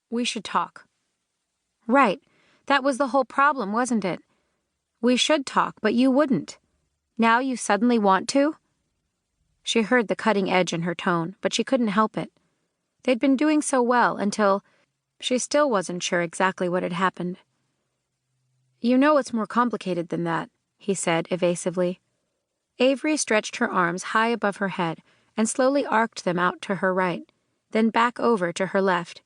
We should talk." "Right. That was the whole problem, wasn't it? We should talk, but you wouldn't. Now you suddenly want to?" She heard the cutting edge in her tone, but she couldn't help it. They'd been doing so well until she still wasn't sure exactly what had happened. "You know it's more complicated than that," he said evasively. Avery stretched her arms high above her head and slowly arced them out to her right, then back over to her left.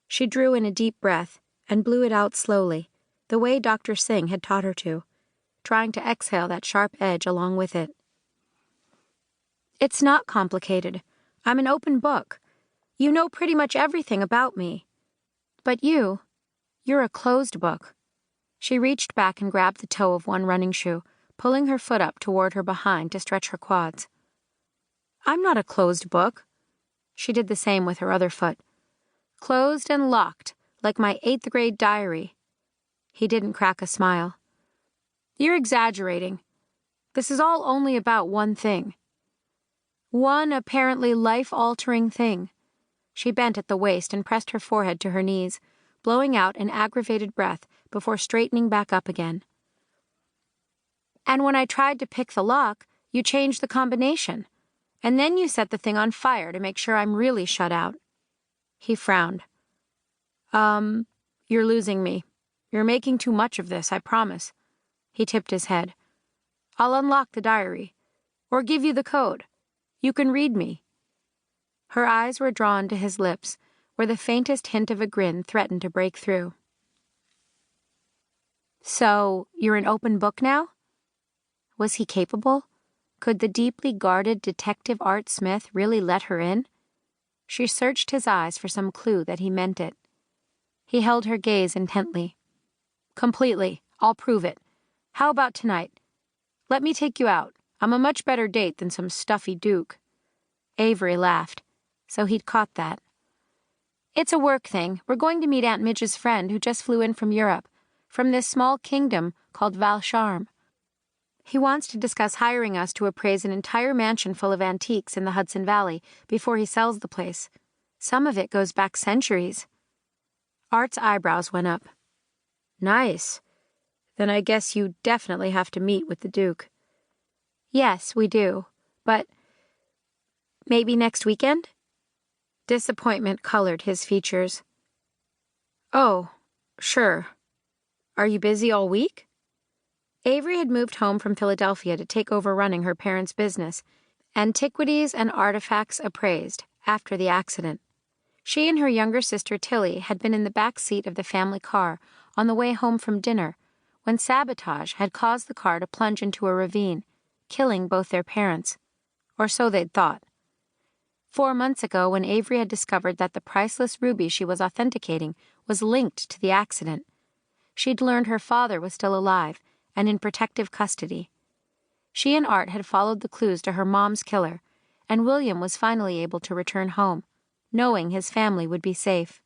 She drew in a deep breath and blew it out slowly, the way Dr. Singh had taught her to, trying to exhale that sharp edge along with it. "It's not complicated. I'm an open book. You know pretty much everything about me. But you're a closed book." She reached back and grabbed the toe of one running shoe, pulling her foot up toward her behind to stretch her quads. "I'm not a closed book." She did the same with her other foot. "Closed and locked, like my 8th grade diary." He didn't crack a smile. "You're exaggerating. This is all only about one thing. One apparently life-altering thing." She bent at the waist and pressed her forehead to her knees, blowing out an aggravated breath before straightening back up again. "And when I tried to pick the lock, you changed the combination. And then you set the thing on fire to make sure I'm really shut out." He frowned. You're losing me. You're making too much of this, I promise." He tipped his head. "I'll unlock the diary, or give you the code. You can read me." Her eyes were drawn to his lips, where the faintest hint of a grin threatened to break through. "So, you're an open book now?" Was he capable? Could the deeply guarded Detective Art Smith really let her in? She searched his eyes for some clue that he meant it. He held her gaze intently. "Completely. I'll prove it. How about tonight? Let me take you out. I'm a much better date than some stuffy Duke." Avery laughed, so he'd caught that. "It's a work thing. We're going to meet Aunt Midges' friend who just flew in from Europe, from this small kingdom called Valle Charme. He wants to discuss hiring us to appraise an entire mansion full of antiques in the Hudson Valley before he sells the place. Some of it goes back centuries." Art's eyebrows went up. "Nice. Then I guess you definitely have to meet with the Duke." "Yes, we do. But maybe next weekend?" Disappointment colored his features. "Oh, sure. Are you busy all week?" Avery had moved home from Philadelphia to take over running her parents' business, Antiquities and Artifacts Appraised, after the accident. She and her younger sister Tilly had been in the back seat of the family car on the way home from dinner when sabotage had caused the car to plunge into a ravine, killing both their parents. Or so they'd thought. 4 months ago, when Avery had discovered that the priceless ruby she was authenticating was linked to the accident, she'd learned her father was still alive and in protective custody. She and Art had followed the clues to her mom's killer, and William was finally able to return home, knowing his family would be safe.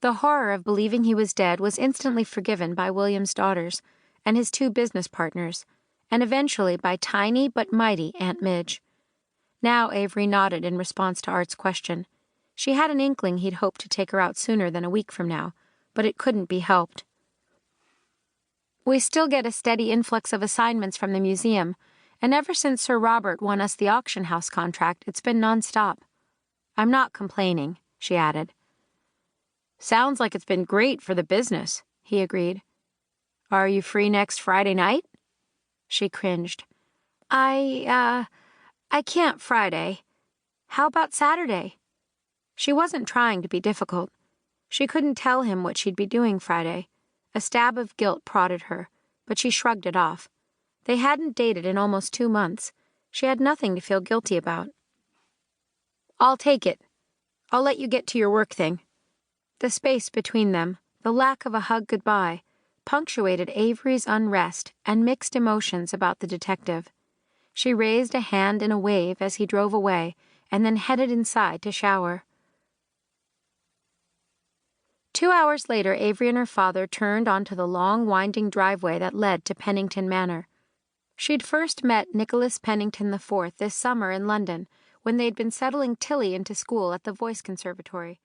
The horror of believing he was dead was instantly forgiven by William's daughters and his 2 business partners, and eventually by tiny but mighty Aunt Midge. Now Avery nodded in response to Art's question. She had an inkling he'd hoped to take her out sooner than a week from now, but it couldn't be helped. "We still get a steady influx of assignments from the museum, and ever since Sir Robert won us the auction house contract, it's been nonstop. I'm not complaining," she added. "Sounds like it's been great for the business," he agreed. "Are you free next Friday night?" She cringed. I can't Friday. How about Saturday?" She wasn't trying to be difficult. She couldn't tell him what she'd be doing Friday. A stab of guilt prodded her, but she shrugged it off. They hadn't dated in almost 2 months. She had nothing to feel guilty about. "I'll take it. I'll let you get to your work thing." The space between them, the lack of a hug goodbye, punctuated Avery's unrest and mixed emotions about the detective. She raised a hand in a wave as he drove away and then headed inside to shower. 2 hours later, Avery and her father turned onto the long, winding driveway that led to Pennington Manor. She'd first met Nicholas Pennington IV this summer in London, when they'd been settling Tilly into school at the Voice Conservatory.